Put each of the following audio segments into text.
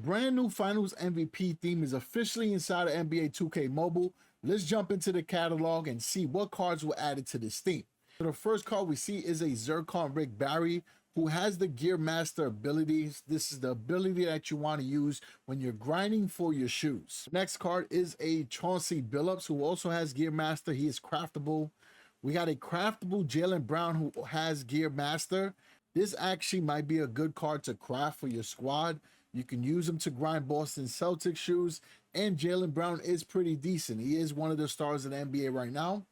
brand new Finals MVP theme is officially inside of NBA 2K Mobile. Let's jump into the catalog and see what cards were added to this theme. So the first card we see is a Zircon Rick Barry, who has the Gear Master abilities. This is the ability that you want to use when you're grinding for your shoes. Next card is a Chauncey Billups, who also has Gear Master. He is craftable. We got a craftable Jaylen Brown, who has Gear Master. This actually might be a good card to craft for your squad. You can use him to grind Boston Celtics shoes, and Jaylen Brown is pretty decent. He is one of the stars of the NBA right now.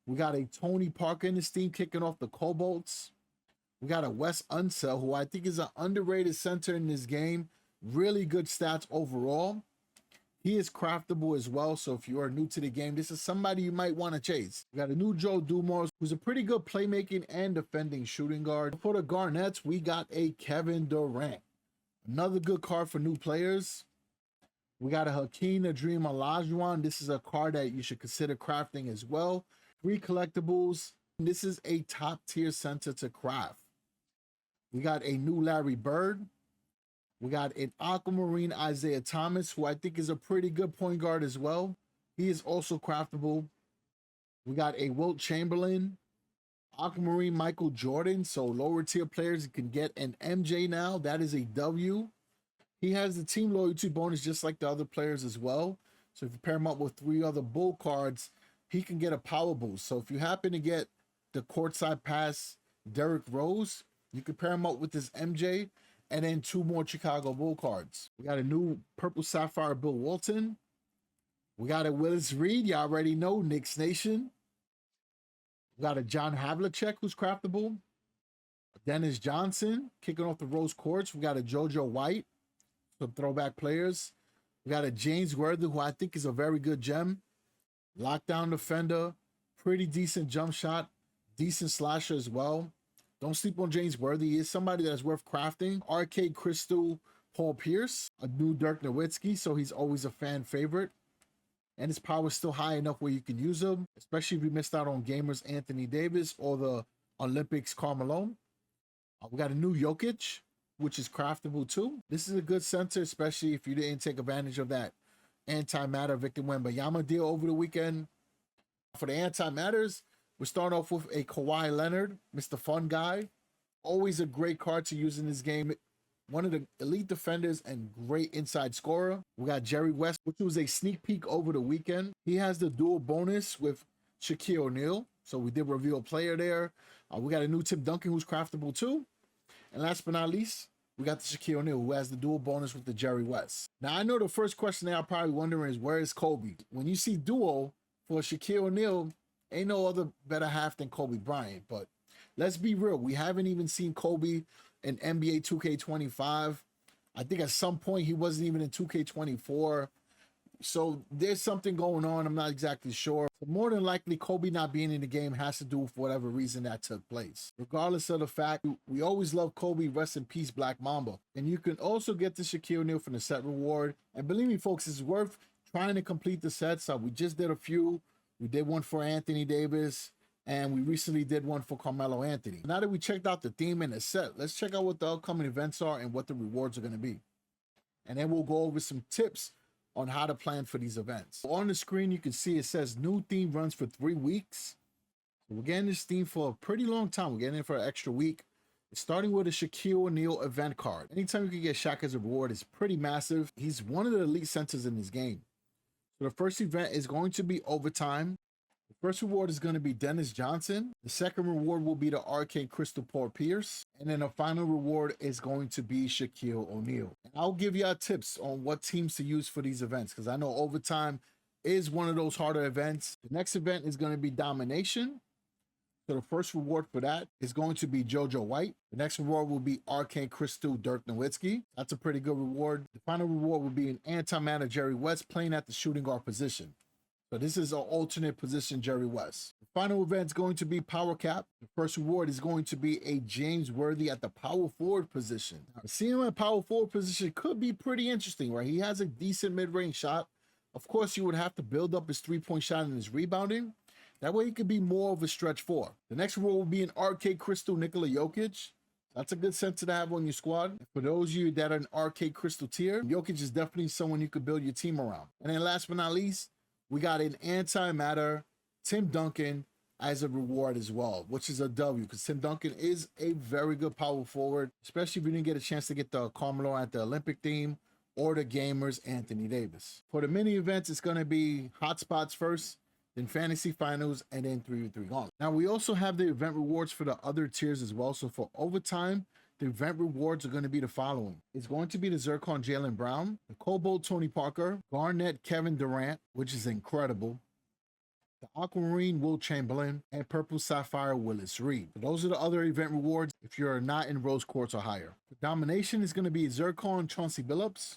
We got a Tony Parker in this team kicking off the Cobalts. We got a Wes Unseld, who I think is an underrated center in this game. Really good stats overall. He is craftable as well, so if you are new to the game, this is somebody you might want to chase. We got a new Joe Dumars, who's a pretty good playmaking and defending shooting guard. For the Garnets, we got a Kevin Durant. Another good card for new players. We got a Hakeem the Dream Olajuwon. This is a card that you should consider crafting as well. 3 collectibles. This is a top tier center to craft. We got a new Larry Bird. We got an Aquamarine Isaiah Thomas, who I think is a pretty good point guard as well. He is also craftable. We got a Wilt Chamberlain, Aquamarine Michael Jordan. So lower tier players can get an MJ now. That is a W. He has the team loyalty bonus just like the other players as well. So if you pair him up with 3 other Bull cards, he can get a power boost. So if you happen to get the courtside pass Derrick Rose, you can pair him up with this MJ and then 2 more Chicago Bull cards. We got a new Purple Sapphire Bill Walton. We got a Willis Reed. You already know, Knicks Nation. We got a John Havlicek, who's craftable. Dennis Johnson, kicking off the Rose Quartz. We got a JoJo White, some throwback players. We got a James Worthy, who I think is a very good gem. Lockdown defender, pretty decent jump shot, decent slasher as well. Don't sleep on James Worthy. He is somebody that's worth crafting. Arcade Crystal Paul Pierce, a new Dirk Nowitzki, so he's always a fan favorite. And his power is still high enough where you can use him, especially if you missed out on Gamers Anthony Davis or the Olympics Karl Malone. We got a new Jokic, which is craftable too. This is a good center, especially if you didn't take advantage of that antimatter Victor Wembanyama deal over the weekend. For the antimatters, we're starting off with a Kawhi Leonard, Mr. Fun Guy. Always a great card to use in this game. One of the elite defenders and great inside scorer. We got Jerry West, which was a sneak peek over the weekend. He has the dual bonus with Shaquille O'Neal. So we did reveal a player there. We got a new Tim Duncan, who's craftable too. And last but not least, we got the Shaquille O'Neal, who has the dual bonus with the Jerry West. Now, I know the first question they are probably wondering is, where is Kobe? When you see duo for Shaquille O'Neal, ain't no other better half than Kobe Bryant. But let's be real. We haven't even seen Kobe in NBA 2K25. I think at some point he wasn't even in 2K24. So there's something going on. I'm not exactly sure. But more than likely, Kobe not being in the game has to do with whatever reason that took place. Regardless of the fact, we always love Kobe. Rest in peace, Black Mamba. And you can also get the Shaquille O'Neal from the set reward. And believe me, folks, it's worth trying to complete the sets. We just did a few. We did one for Anthony Davis, and we recently did one for Carmelo Anthony. Now that we checked out the theme and the set, let's check out what the upcoming events are and what the rewards are going to be. And then we'll go over some tips on how to plan for these events. On the screen, you can see it says new theme runs for 3 weeks. So we're getting this theme for a pretty long time. We're getting it for an extra week. It's starting with a Shaquille O'Neal event card. Anytime you can get Shaq as a reward is pretty massive. He's one of the elite centers in this game. So the first event is going to be overtime. The first reward is going to be Dennis Johnson. The second reward will be the Arcade Crystal Paul Pierce. And then the final reward is going to be Shaquille O'Neal. And I'll give y'all tips on what teams to use for these events, because I know overtime is one of those harder events. The next event is going to be Domination. So the first reward for that is going to be JoJo White. The next reward will be Arcane Crystal Dirk Nowitzki. That's a pretty good reward. The final reward will be an antimatter Jerry West playing at the shooting guard position. So this is an alternate position Jerry West. The final event is going to be Power Cap. The first reward is going to be a James Worthy at the power forward position. Now, seeing him at power forward position could be pretty interesting, right? He has a decent mid-range shot. Of course, you would have to build up his three-point shot and his rebounding. That way he could be more of a stretch four. The next reward will be an Arcade Crystal Nikola Jokic. That's a good center to have on your squad. For those of you that are an arcade crystal tier, Jokic is definitely someone you could build your team around. And then last but not least, we got an antimatter Tim Duncan as a reward as well, which is a W because Tim Duncan is a very good power forward, especially if you didn't get a chance to get the Carmelo at the Olympic theme or the Gamers Anthony Davis. For the mini events, it's going to be hotspots first, then fantasy finals, and then 3v3 gauntlet. Now we also have the event rewards for the other tiers as well. So for overtime, the event rewards are going to be the following. It's going to be the Zircon Jaylen Brown, the Cobalt Tony Parker, Garnett Kevin Durant, which is incredible, the Aquamarine Will Chamberlain, and Purple Sapphire Willis Reed. So those are the other event rewards if you're not in Rose Quartz or higher. The Domination is going to be Zircon Chauncey Billups.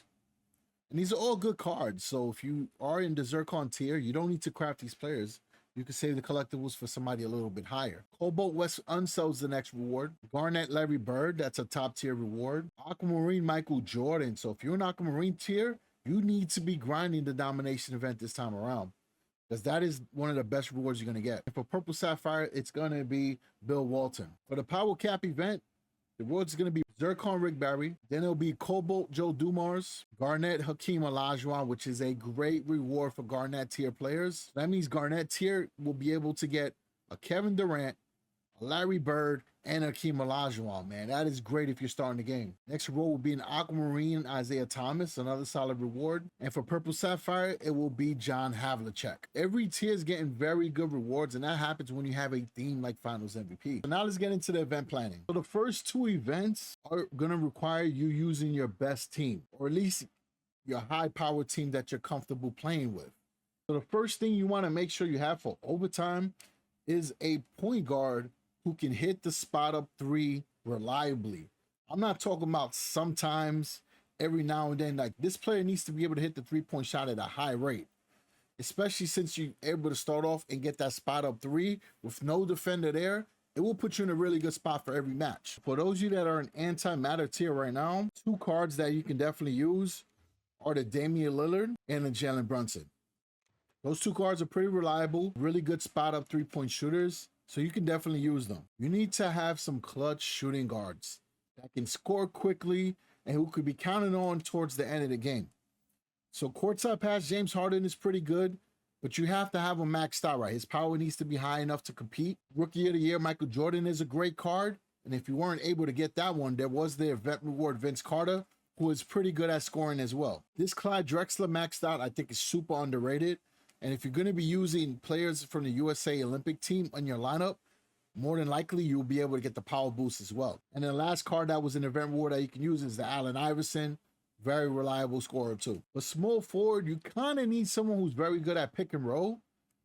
And these are all good cards. So if you are in the Zircon tier, you don't need to craft these players. You can save the collectibles for somebody a little bit higher. Cobalt West Unsells the next reward. Garnett Larry Bird, that's a top tier reward. Aquamarine Michael Jordan. So if you're an Aquamarine tier, you need to be grinding the Domination event this time around, because that is one of the best rewards you're going to get. And for Purple Sapphire, it's going to be Bill Walton. For the Power Cap event, the rewards is going to be Zircon Rick Barry. Then it'll be Cobalt Joe Dumars, Garnett Hakeem Olajuwon, which is a great reward for Garnett tier players. That means Garnett tier will be able to get a Kevin Durant, a Larry Bird, and Hakeem Olajuwon, man. That is great if you're starting the game. Next reward will be an Aquamarine Isaiah Thomas, another solid reward. And for Purple Sapphire, it will be John Havlicek. Every tier is getting very good rewards, and that happens when you have a theme like Finals MVP. So now let's get into the event planning. So the first two events are going to require you using your best team, or at least your high-power team that you're comfortable playing with. So the first thing you want to make sure you have for overtime is a point guard who can hit the spot up three reliably. I'm not talking about sometimes, every now and then. Like, this player needs to be able to hit the three-point shot at a high rate, especially since you're able to start off and get that spot up three with no defender there. It will put you in a really good spot for every match. For those of you that are an anti-matter tier right now, two cards that you can definitely use are the Damian Lillard and the Jalen Brunson. Those two cards are pretty reliable, really good spot up three-point shooters, so you can definitely use them. You need to have some clutch shooting guards that can score quickly and who could be counted on towards the end of the game. So courtside pass, James Harden is pretty good, but you have to have him maxed out, right? His power needs to be high enough to compete. Rookie of the Year, Michael Jordan is a great card. And if you weren't able to get that one, there was the event reward Vince Carter, who is pretty good at scoring as well. This Clyde Drexler maxed out, I think, is super underrated. And if you're going to be using players from the USA Olympic team on your lineup, more than likely you'll be able to get the power boost as well. And the last card that was an event reward that you can use is the Allen Iverson. Very reliable scorer too. But small forward, you kind of need someone who's very good at pick and roll,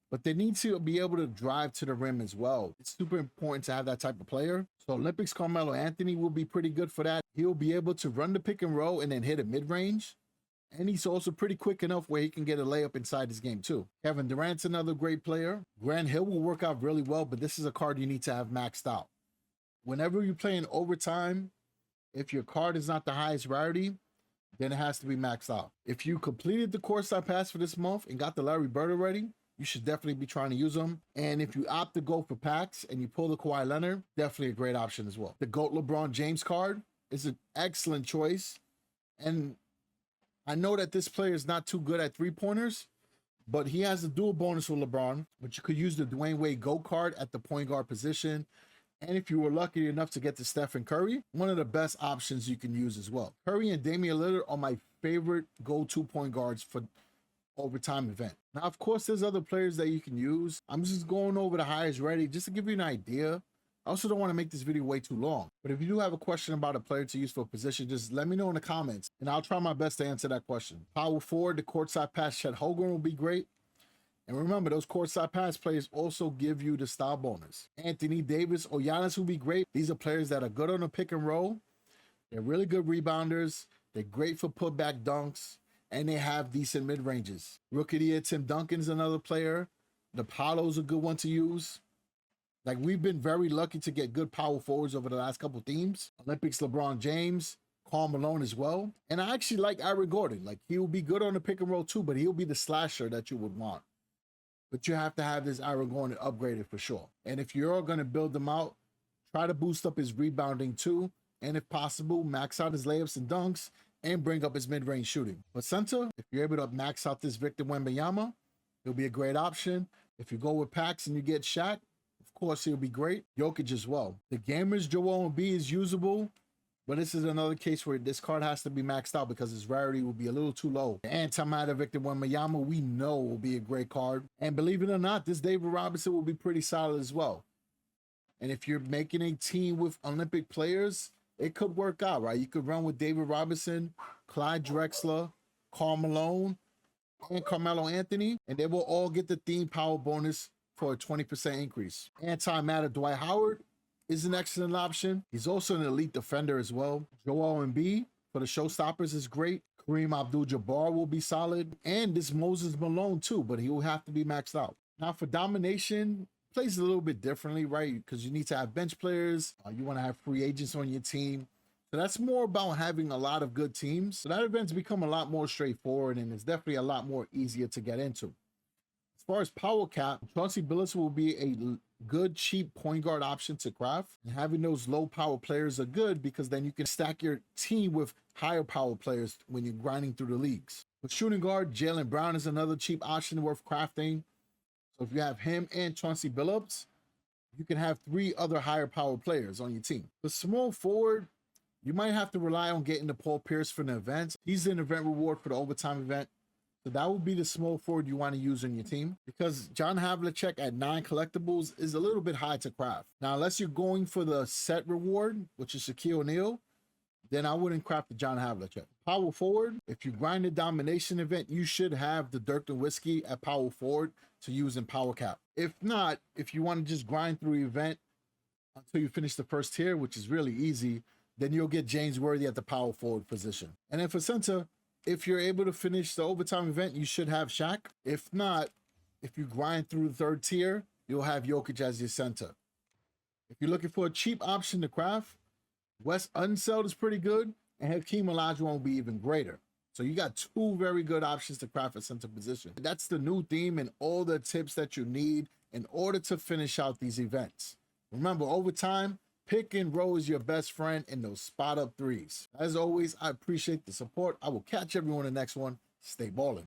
but they need to be able to drive to the rim as well. It's super important to have that type of player. So Olympics Carmelo Anthony will be pretty good for that. He'll be able to run the pick and roll and then hit a mid-range. And he's also pretty quick enough where he can get a layup inside his game too. Kevin Durant's another great player. Grant Hill will work out really well, but this is a card you need to have maxed out. Whenever you play in overtime, if your card is not the highest rarity, then it has to be maxed out. If you completed the courtside pass for this month and got the Larry Bird already, you should definitely be trying to use them. And if you opt to go for packs and you pull the Kawhi Leonard, definitely a great option as well. The GOAT LeBron James card is an excellent choice. And I know that this player is not too good at three-pointers, but he has a dual bonus with LeBron, but you could use the Dwayne Wade GOAT card at the point guard position. And if you were lucky enough to get to Steph and Curry, one of the best options you can use as well. Curry and Damian Lillard are my favorite go-to point guards for overtime event. Now, of course, there's other players that you can use. I'm just going over the highest ready just to give you an idea. I also don't want to make this video way too long, but if you do have a question about a player to use for a position, just let me know in the comments and I'll try my best to answer that question. Power forward, the courtside pass, Chet Holmgren will be great. And remember, those courtside pass players also give you the style bonus. Anthony Davis or Giannis will be great. These are players that are good on the pick and roll. They're really good rebounders. They're great for putback dunks, and they have decent mid-ranges. Rookie of the Year, Tim Duncan is another player. The Paolo's a good one to use. Like, we've been very lucky to get good power forwards over the last couple teams. Olympics LeBron James, Karl Malone as well. And I actually like Aaron Gordon. Like, he will be good on the pick and roll too, but he'll be the slasher that you would want. But you have to have this Aaron Gordon upgraded for sure. And if you're going to build them out, try to boost up his rebounding too. and if possible, max out his layups and dunks and bring up his mid-range shooting. But center, if you're able to max out this Victor Wembanyama, he'll be a great option. If you go with Pax and you get Shaq, of course he'll be great. Jokic as well. The Gamers Joel Embiid is usable, but this is another case where this card has to be maxed out because its rarity will be a little too low. The antimatter Victor Wembanyama, we know will be a great card. And believe it or not, this David Robinson will be pretty solid as well. And if you're making a team with Olympic players, it could work out, right? You could run with David Robinson, Clyde Drexler, Karl Malone, and Carmelo Anthony, and they will all get the theme power bonus for a 20% increase. Antimatter Dwight Howard is an excellent option. He's also an elite defender as well. Joel Embiid for the showstoppers is great. Kareem Abdul-Jabbar will be solid. And this Moses Malone too, but he will have to be maxed out. Now for domination, plays a little bit differently, right? Because you need to have bench players. You want to have free agents on your team. So that's more about having a lot of good teams. So that event's become a lot more straightforward and it's definitely a lot more easier to get into. As far as power cap, Chauncey Billups will be a good, cheap point guard option to craft. And having those low power players are good because then you can stack your team with higher power players when you're grinding through the leagues. With shooting guard, Jaylen Brown is another cheap option worth crafting. So if you have him and Chauncey Billups, you can have 3 other higher power players on your team. The small forward, you might have to rely on getting the Paul Pierce for the event. He's an event reward for the overtime event. So that would be the small forward you want to use on your team because John Havlicek at 9 collectibles is a little bit high to craft. Now, unless you're going for the set reward, which is Shaquille O'Neal, then I wouldn't craft the John Havlicek. Power forward, if you grind the domination event, you should have the Dirk Nowitzki at power forward to use in power cap. If not, if you want to just grind through the event until you finish the first tier, which is really easy, then you'll get James Worthy at the power forward position. And then for center, if you're able to finish the overtime event, you should have Shaq. If not, if you grind through the 3rd tier, you'll have Jokic as your center. If you're looking for a cheap option to craft, Wes Unseld is pretty good, and Hakeem Olajuwon will be even greater. So you got 2 very good options to craft at center position. That's the new theme and all the tips that you need in order to finish out these events. Remember, overtime, pick and roll is your best friend in those spot up threes. As always, I appreciate the support. I will catch everyone in the next one. Stay ballin'.